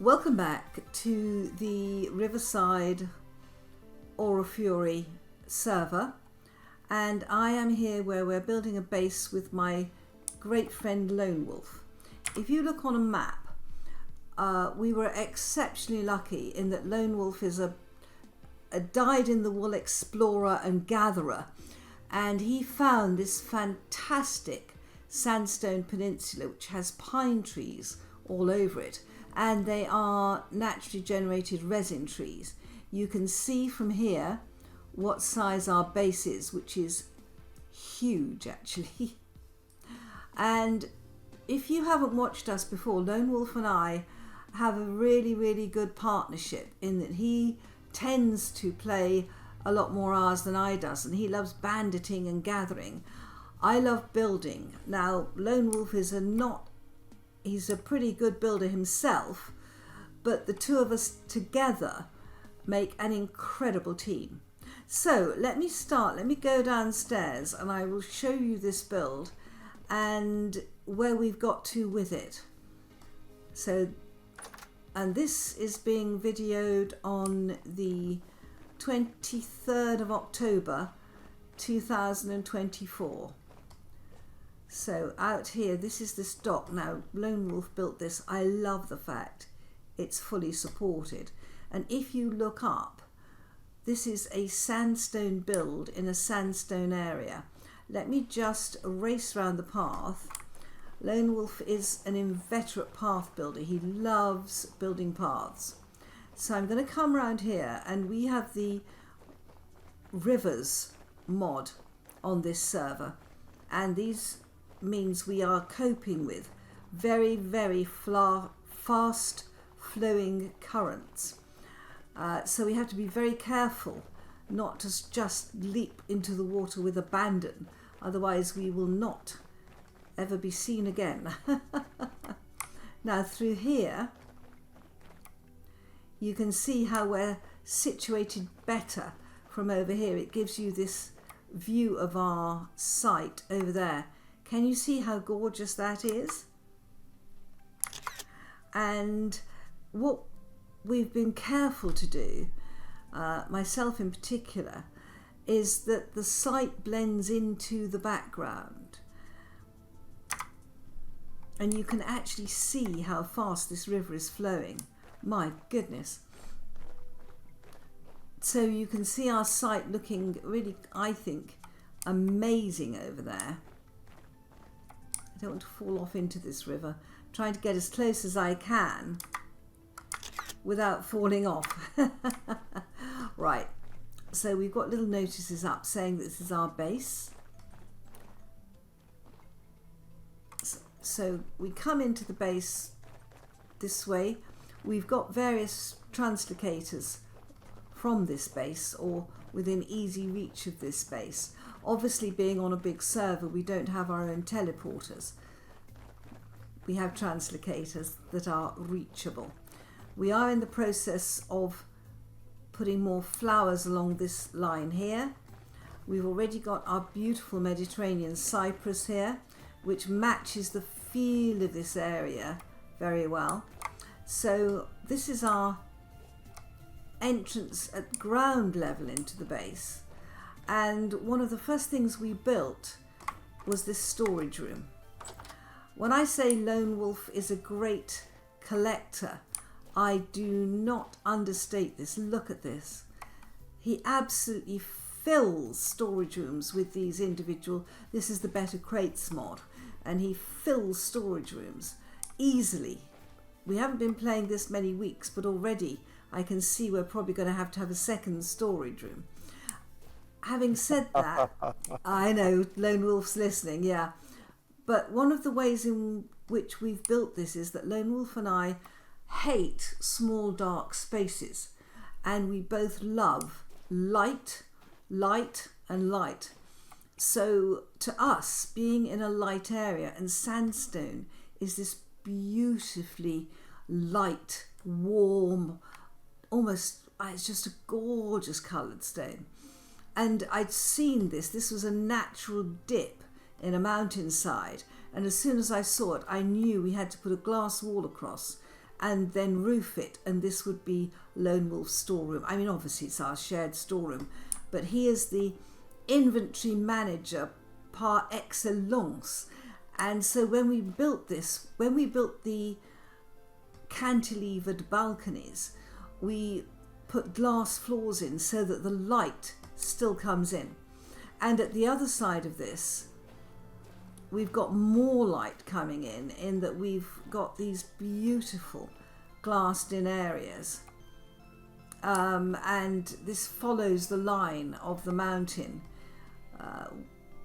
Welcome back to the Riverside AuraFury server, and I am here where we're building a base with my great friend Lone Wolf. If you look on a map, we were exceptionally lucky in that Lone Wolf is a dyed-in-the-wool explorer and gatherer, and he found this fantastic sandstone peninsula which has pine trees all over it, and they are naturally generated resin trees. You can see from here what size our base is, which is huge actually. And if you haven't watched us before, Lone Wolf and I have a really good partnership in that he tends to play a lot more hours than I does, and he loves banditing and gathering. I love building. Now Lone Wolf is he's a pretty good builder himself, but the two of us together make an incredible team. So let me go downstairs and I will show you this build and where we've got to with it. So, and this is being videoed on the 23rd of October 2024. So out here, this is this dock. Now Lone Wolf built this. I love the fact it's fully supported, and if you look up, this is a sandstone build in a sandstone area. Let me just race around the path. Lone Wolf is an inveterate path builder. He loves building paths. So I'm going to come around here, and we have the rivers mod on this server, and these means we are coping with very fast flowing currents. So we have to be very careful not to just leap into the water with abandon, otherwise we will not ever be seen again. Now through here you can see how we're situated better from over here. It gives you this view of our site over there. Can you see how gorgeous that is? And what we've been careful to do, myself in particular, is that the site blends into the background. And you can actually see how fast this river is flowing. My goodness. So you can see our site looking really, I think, amazing over there. I don't want to fall off into this river. I'm trying to get as close as I can without falling off. Right, so we've got little notices up saying this is our base. So we come into the base this way. We've got various translocators from this base or within easy reach of this base. Obviously, being on a big server, we don't have our own teleporters. We have translocators that are reachable. We are in the process of putting more flowers along this line here. We've already got our beautiful Mediterranean cypress here, which matches the feel of this area very well. So this is our entrance at ground level into the base. And one of the first things we built was this storage room. When I say Lone Wolf is a great collector, I do not understate this. Look at this. He absolutely fills storage rooms with these individual, this is the BetterCrates mod, and he fills storage rooms easily. We haven't been playing this many weeks, but already I can see we're probably going to have a second storage room. Having said that, I know Lone Wolf's listening, yeah. But one of the ways in which we've built this is that Lone Wolf and I hate small dark spaces, and we both love light and light. So to us, being in a light area, and sandstone is this beautifully light, warm, almost, it's just a gorgeous coloured stone. And I'd seen this was a natural dip in a mountainside, and as soon as I saw it, I knew we had to put a glass wall across and then roof it, and this would be Lone Wolf's storeroom. I mean, obviously it's our shared storeroom, but he is the inventory manager par excellence. And so when we built this, when we built the cantilevered balconies, we put glass floors in so that the light still comes in. And at the other side of this, we've got more light coming in that we've got these beautiful glassed in areas. And this follows the line of the mountain.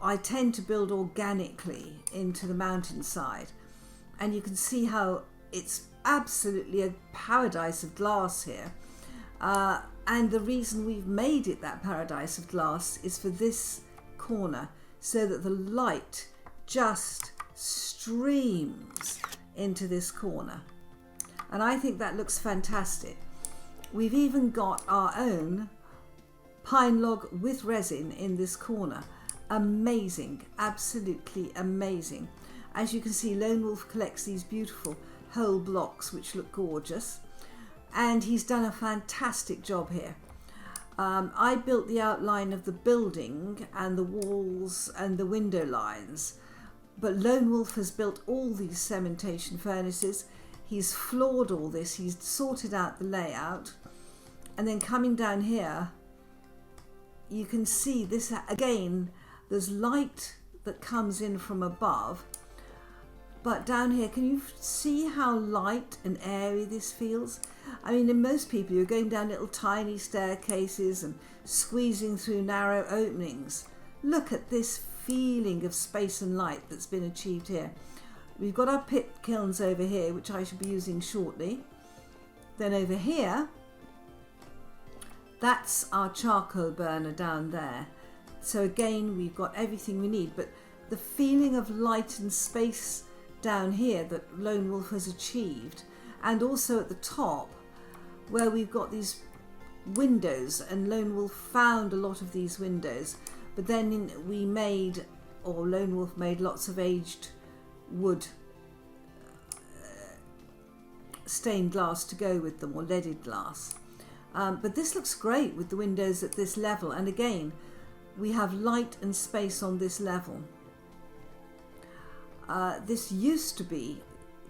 I tend to build organically into the mountainside, and you can see how it's absolutely a paradise of glass here. And the reason we've made it that paradise of glass is for this corner, so that the light just streams into this corner. And I think that looks fantastic. We've even got our own pine log with resin in this corner. Amazing, absolutely amazing. As you can see, Lone Wolf collects these beautiful whole blocks which look gorgeous, and he's done a fantastic job here. I built the outline of the building and the walls and the window lines, but Lone Wolf has built all these cementation furnaces. He's floored all this, he's sorted out the layout, and then coming down here you can see this again. There's light that comes in from above, but down here, can you see how light and airy this feels? I mean, in most people, you're going down little tiny staircases and squeezing through narrow openings. Look at this feeling of space and light that's been achieved here. We've got our pit kilns over here, which I should be using shortly. Then over here, that's our charcoal burner down there. So again, we've got everything we need, but the feeling of light and space down here that Lone Wolf has achieved, and also at the top where we've got these windows, and Lone Wolf found a lot of these windows, but then we made, or Lone Wolf made, lots of aged wood stained glass to go with them, or leaded glass. But this looks great with the windows at this level, and again we have light and space on this level. This used to be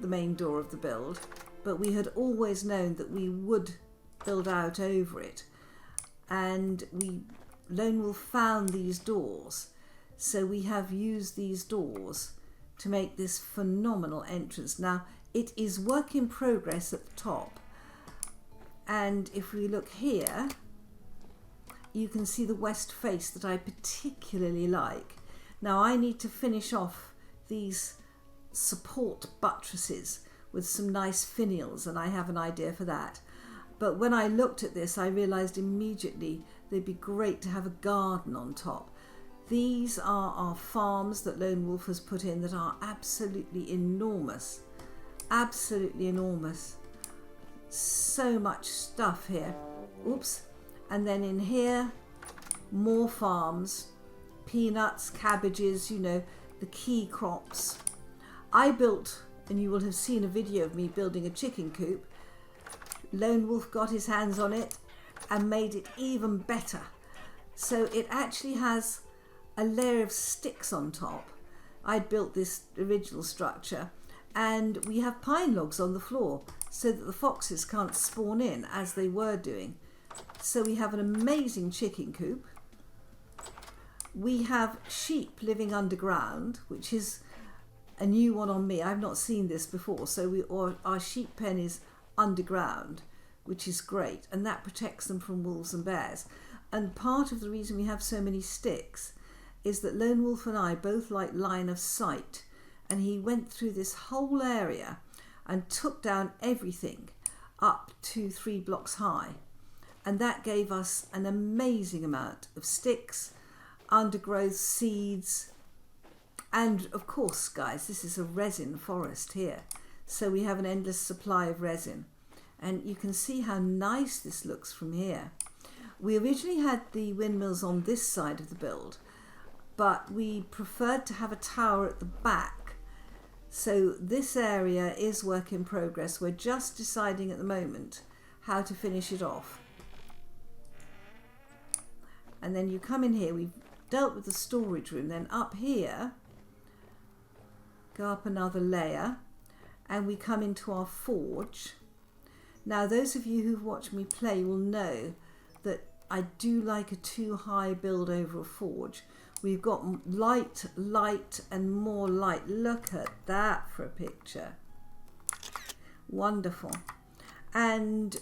the main door of the build, but we had always known that we would build out over it, and Lone Wolf found these doors, so we have used these doors to make this phenomenal entrance. Now it is work in progress at the top, and if we look here you can see the west face that I particularly like. Now I need to finish off these support buttresses with some nice finials, and I have an idea for that. But when I looked at this, I realized immediately they'd be great to have a garden on top. These are our farms that Lone Wolf has put in that are absolutely enormous. Absolutely enormous. So much stuff here. Oops. And then in here, more farms, peanuts, cabbages, you know, the key crops. I built, and you will have seen a video of me building a chicken coop. Lone Wolf got his hands on it and made it even better. So it actually has a layer of sticks on top. I built this original structure, and we have pine logs on the floor so that the foxes can't spawn in as they were doing. So we have an amazing chicken coop. We have sheep living underground, which is a new one on me. I've not seen this before. So our sheep pen is underground, which is great, and that protects them from wolves and bears. And part of the reason we have so many sticks is that Lone Wolf and I both like line of sight, and he went through this whole area and took down everything up to 3 blocks high, and that gave us an amazing amount of sticks, undergrowth, seeds, and of course, guys, this is a resin forest here, so we have an endless supply of resin, and you can see how nice this looks from here. We originally had the windmills on this side of the build, but we preferred to have a tower at the back So this area is work in progress. We're just deciding at the moment how to finish it off. And then you come in here, we've dealt with the storage room, then up here, go up another layer, and we come into our forge. Now those of you who've watched me play will know that I do like a too high build over a forge. We've got light, light and more light. Look at that for a picture. Wonderful. And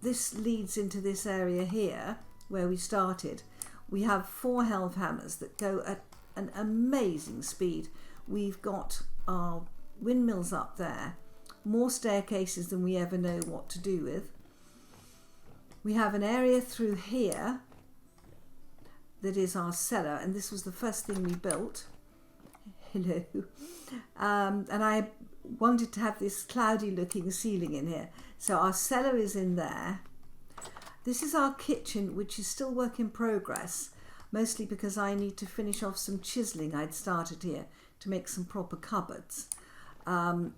this leads into this area here where we started. We have 4 helve hammers that go at an amazing speed. We've got our windmills up there, more staircases than we ever know what to do with. We have an area through here that is our cellar, and this was the first thing we built. Hello. And I wanted to have this cloudy looking ceiling in here. So our cellar is in there. This is our kitchen, which is still work in progress, mostly because I need to finish off some chiseling I'd started here to make some proper cupboards. And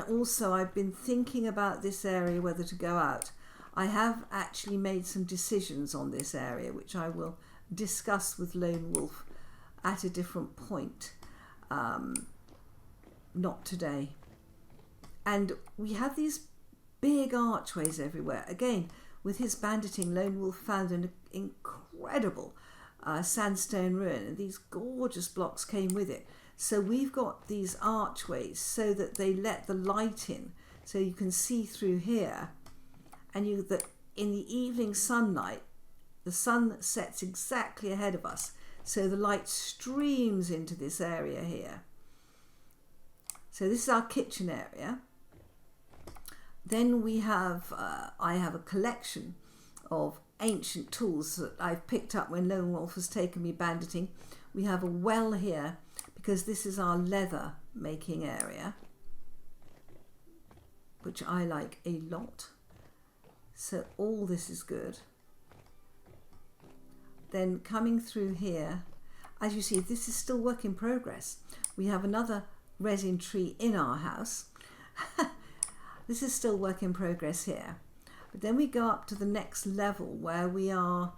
also I've been thinking about this area, whether to go out. I have actually made some decisions on this area, which I will discuss with Lone Wolf at a different point, not today. And we have these big archways everywhere. Again, with his banditing, Lone Wolf found an incredible sandstone ruin, and these gorgeous blocks came with it. So we've got these archways so that they let the light in, so you can see through here. And in the evening sunlight, the sun sets exactly ahead of us, so the light streams into this area here. So this is our kitchen area. Then we have, I have a collection of ancient tools that I've picked up when Lone Wolf has taken me banditing. We have a well here because this is our leather making area, which I like a lot. So all this is good. Then coming through here, as you see, this is still work in progress. We have another resin tree in our house. This is still work in progress here. But then we go up to the next level where we are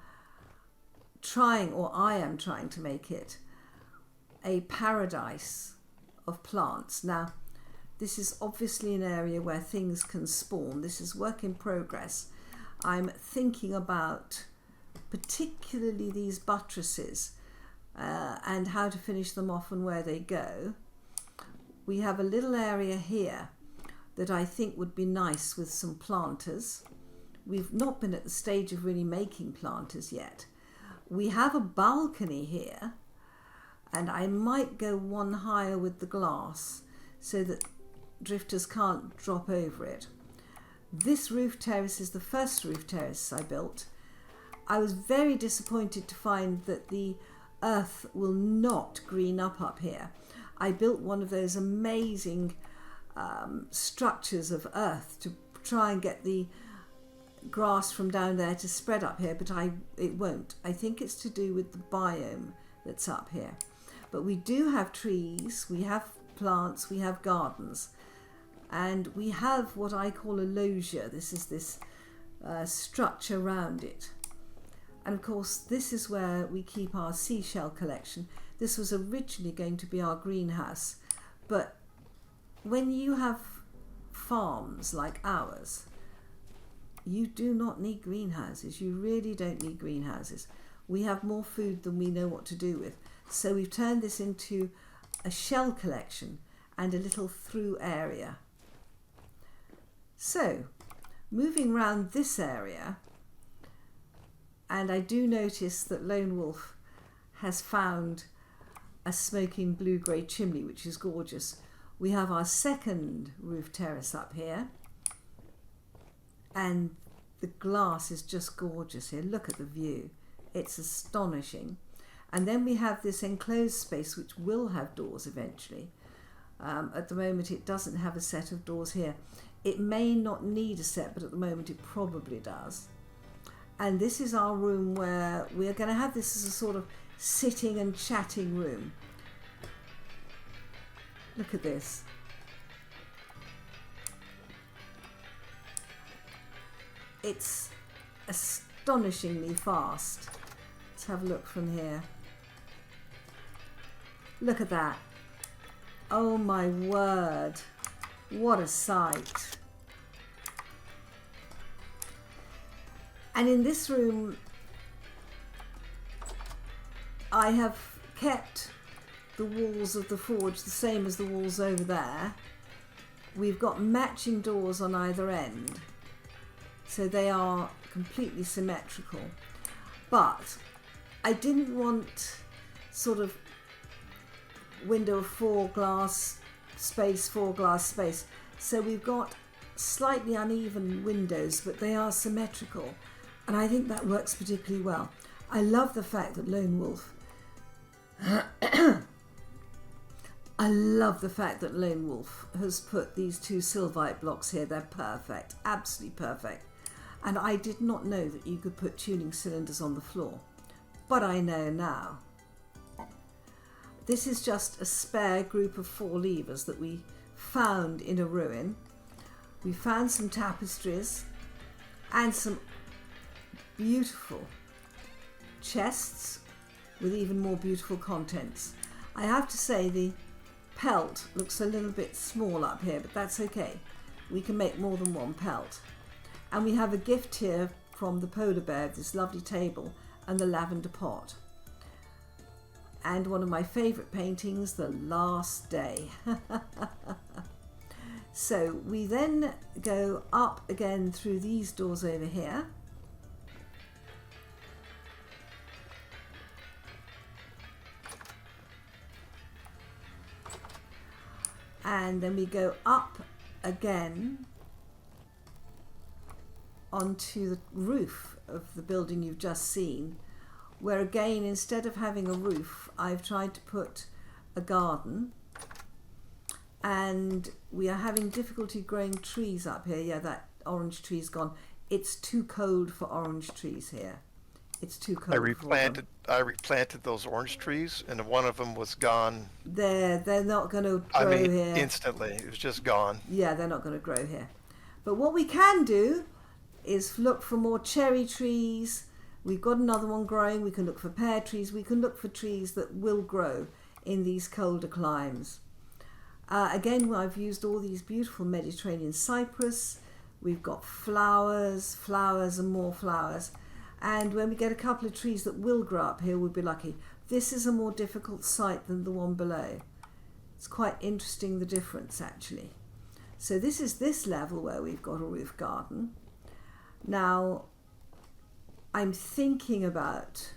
trying, or I am trying to make it a paradise of plants. Now, this is obviously an area where things can spawn. This is work in progress. I'm thinking about particularly these buttresses and how to finish them off and where they go. We have a little area here that I think would be nice with some planters. We've not been at the stage of really making planters yet. We have a balcony here, and I might go one higher with the glass so that drifters can't drop over it. This roof terrace is the first roof terrace I built. I was very disappointed to find that the earth will not green up here. I built one of those amazing structures of earth to try and get the grass from down there to spread up here, but it won't. I think it's to do with the biome that's up here. But we do have trees, we have plants, we have gardens, and we have what I call a loggia. This is this structure around it. And of course, this is where we keep our seashell collection. This was originally going to be our greenhouse, but when you have farms like ours, you do not need greenhouses. You really don't need greenhouses. We have more food than we know what to do with. So we've turned this into a shell collection and a little through area. So moving around this area, and I do notice that Lone Wolf has found a smoking blue-grey chimney, which is gorgeous. We have our second roof terrace up here, and the glass is just gorgeous here. Look at the view. It's astonishing. And then we have this enclosed space which will have doors eventually. At the moment it doesn't have a set of doors here. It may not need a set, but at the moment it probably does. And this is our room where we're going to have this as a sort of sitting and chatting room. Look at this. It's astonishingly fast. Let's have a look from here. Look at that. Oh my word. What a sight. And in this room, I have kept the walls of the forge the same as the walls over there. We've got matching doors on either end, so they are completely symmetrical. But I didn't want sort of window of 4 glass space, 4 glass space. So we've got slightly uneven windows, but they are symmetrical. And I think that works particularly well. I love the fact that Lone Wolf I love the fact that Lone Wolf has put these 2 Silvite blocks here. They're perfect, absolutely perfect. And I did not know that you could put tuning cylinders on the floor, but I know now. This is just a spare group of 4 levers that we found in a ruin. We found some tapestries and some beautiful chests with even more beautiful contents. I have to say the pelt looks a little bit small up here, but that's okay. We can make more than 1 pelt. And we have a gift here from the polar bear, this lovely table and the lavender pot. And one of my favourite paintings, The Last Day. So we then go up again through these doors over here. And then we go up again onto the roof of the building you've just seen, where again, instead of having a roof, I've tried to put a garden. And we are having difficulty growing trees up here. Yeah, that orange tree's gone. It's too cold for orange trees here. It's too cold. I replanted those orange trees, and one of them was gone. They're not going to grow here. Instantly. It was just gone. Yeah, they're not going to grow here. But what we can do is look for more cherry trees. We've got another one growing. We can look for pear trees. We can look for trees that will grow in these colder climes. Again, I've used all these beautiful Mediterranean cypress. We've got flowers, flowers and more flowers. And when we get a couple of trees that will grow up here, we'll be lucky. This is a more difficult site than the one below. It's quite interesting, the difference actually. So this is this level where we've got a roof garden. Now, I'm thinking about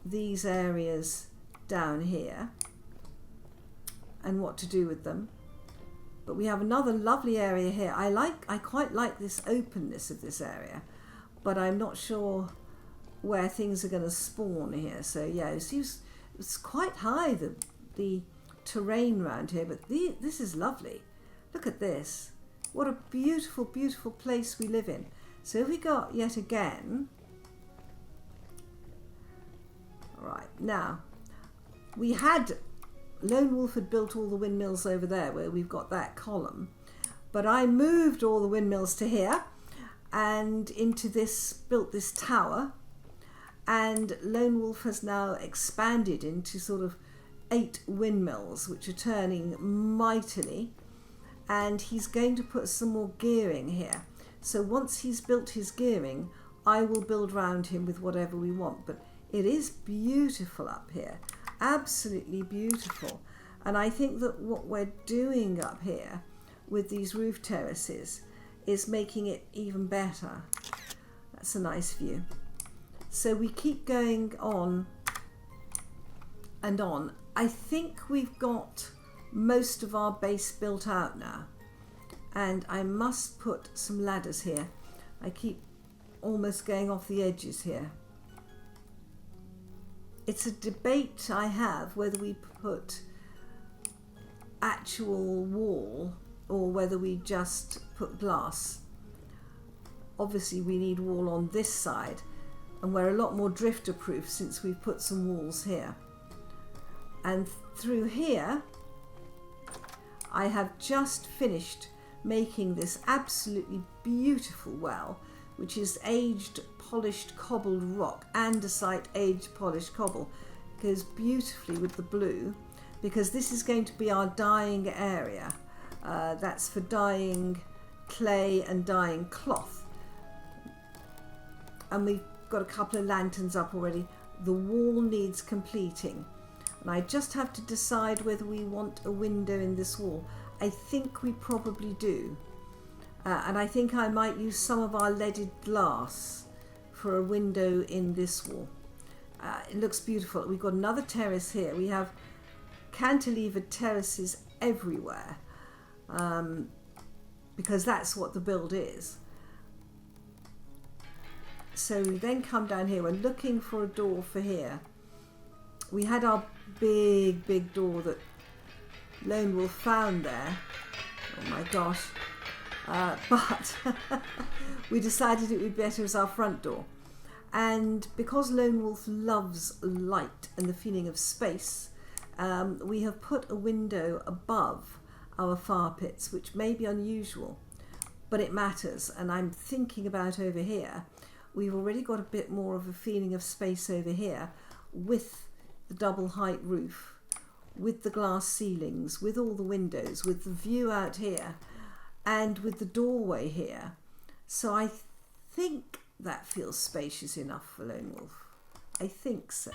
these areas down here and what to do with them. But we have another lovely area here. I quite like this openness of this area, but I'm not sure where things are going to spawn here. So yeah, it's quite high, the terrain around here, but this is lovely. Look at this. What a beautiful, beautiful place we live in. So if we go up yet again, right, now we had Lone Wolf had built all the windmills over there where we've got that column, but I moved all the windmills to here and into this, built this tower, and Lone Wolf has now expanded into sort of 8 windmills which are turning mightily, and he's going to put some more gearing here. So once he's built his gearing, I will build round him with whatever we want. But it is beautiful up here, absolutely beautiful. And I think that what we're doing up here with these roof terraces is making it even better. That's a nice view. So we keep going on and on. I think we've got most of our base built out now, and I must put some ladders here. I keep almost going off the edges here. It's a debate I have whether we put actual wall or whether we just put glass. Obviously we need wall on this side, and we're a lot more drifter proof since we've put some walls here. And through here I have just finished making this absolutely beautiful well, which is aged polished cobbled rock, andesite aged polished cobble. Goes beautifully with the blue, because this is going to be our dyeing area. That's for dyeing clay and dyeing cloth. And we've got a couple of lanterns up already. The wall needs completing, and I just have to decide whether we want a window in this wall. I think we probably do, and I think I might use some of our leaded glass for a window in this wall. It looks beautiful. We've got another terrace here. We have cantilevered terraces everywhere, because that's what the build is. So we then come down here. We're looking for a door for here. We had our big door that Lone Wolf found there. Oh my gosh. But we decided it would be better as our front door. And because Lone Wolf loves light and the feeling of space, we have put a window above our fire pits, which may be unusual, but it matters. And I'm thinking about over here. We've already got a bit more of a feeling of space over here with the double height roof, with the glass ceilings, with all the windows, with the view out here, and with the doorway here. So I think that feels spacious enough for Lone Wolf. I think so.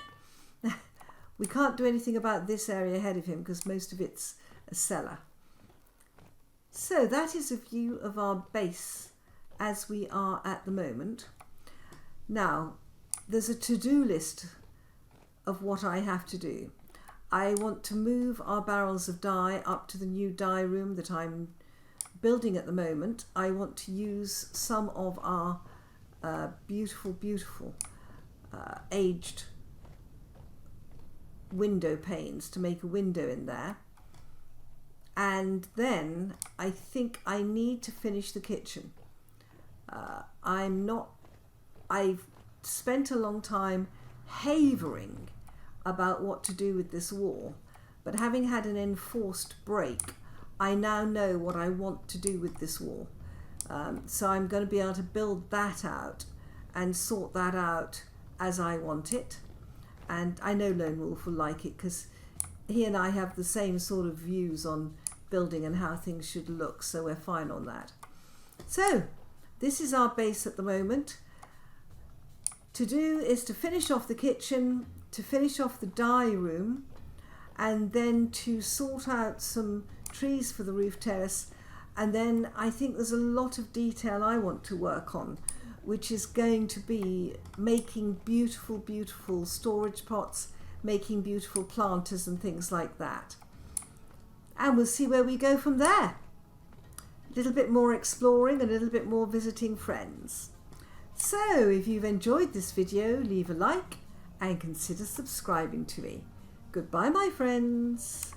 We can't do anything about this area ahead of him because most of it's a cellar. So that is a view of our base as we are at the moment. Now, there's a to-do list of what I have to do. I want to move our barrels of dye up to the new dye room that I'm building at the moment. I want to use some of our beautiful aged window panes to make a window in there. And then I think I need to finish the kitchen. I've spent a long time havering about what to do with this wall, but having had an enforced break, I now know what I want to do with this wall. So I'm going to be able to build that out and sort that out as I want it. And I know Lone Wolf will like it because he and I have the same sort of views on building and how things should look, so we're fine on that. So this is our base at the moment. To do is to finish off the kitchen, to finish off the dye room, and then to sort out some trees for the roof terrace. And then I think there's a lot of detail I want to work on, which is going to be making beautiful storage pots, making beautiful planters and things like that. And we'll see where we go from there. A little bit more exploring, a little bit more visiting friends. So if you've enjoyed this video, leave a like and consider subscribing to me. Goodbye, my friends.